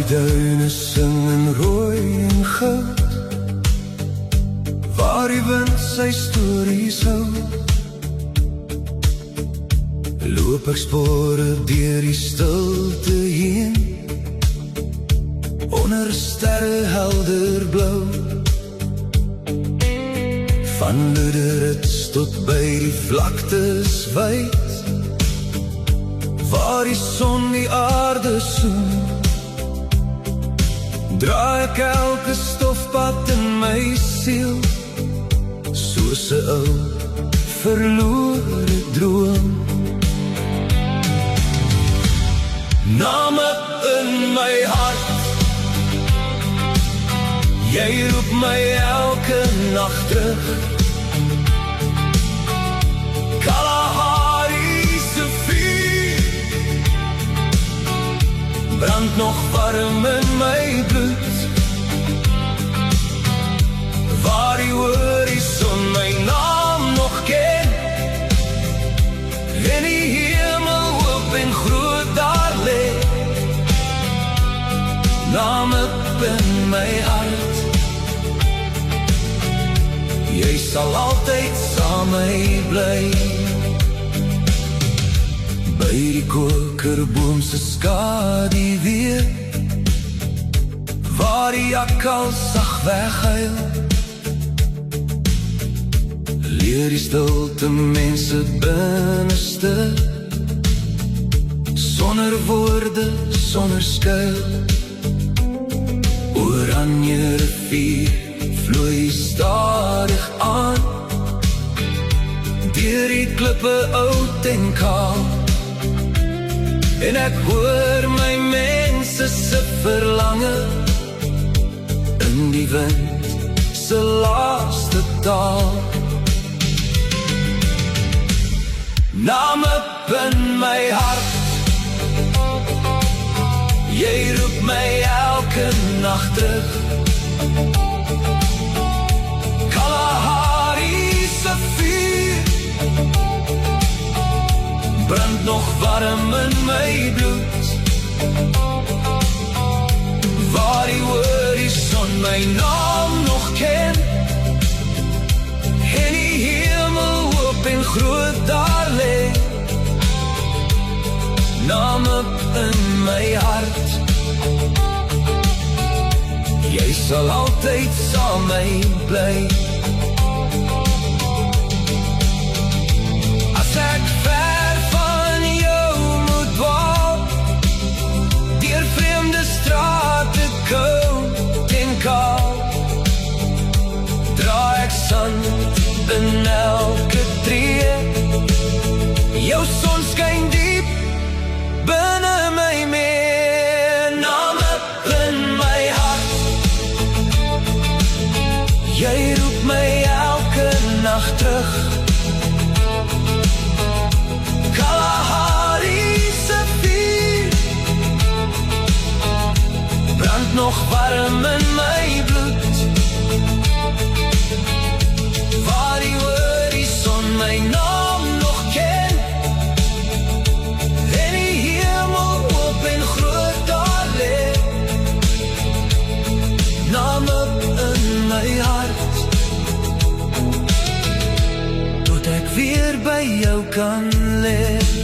duine sing in rooi en goud, waar die wind sy stories hou. Loop ek spore deur die stilte heen, onder sterre helder blauw. Van Luderitz tot by die vlaktes wyd, waar die son die aarde soen, draai ek elke stofpad in my siel, soos 'n ou verlore droom. Name in my hart, jy roep my elke nacht terug. Kalahari se vuur brand nog warm in my bloed, waar die horizon my naam nog ken, en die hemel hoop en groot daar lê. Name in my hart, jy sal altyd saam my bly. By die kokerboom se skadu weer, waar die jakkal sag weghuil, leer die stilte mense binneste, sonder woorde, sonder skuil. Oranje rivier vloei stadig aan, deur die klippe oud en kaal, en ek hoor my mense se verlange in die wind se laaste taal. Name in my hart, jy roep my elke nacht terug. Kalahari se vuur brand nog warm in my bloed, waar die horizon my naam nog ken, en die hemel hoop en groot daar lê. Name in my hart, jy sal altyd saam my bly. As ek ver van jou moet dwaal, deur vreemde strate koud en kaal, draai ek sand in elke tree, jou son skyn diep binne my meer. Name in my hart, jy roep my elke nacht terug. Kalahari se vuur brand nog warm in my bloed, waar die horizon my naam nog ken, en die hemel hoop en groot daar lê. Name in my hart, tot ek weer by jou kan leef.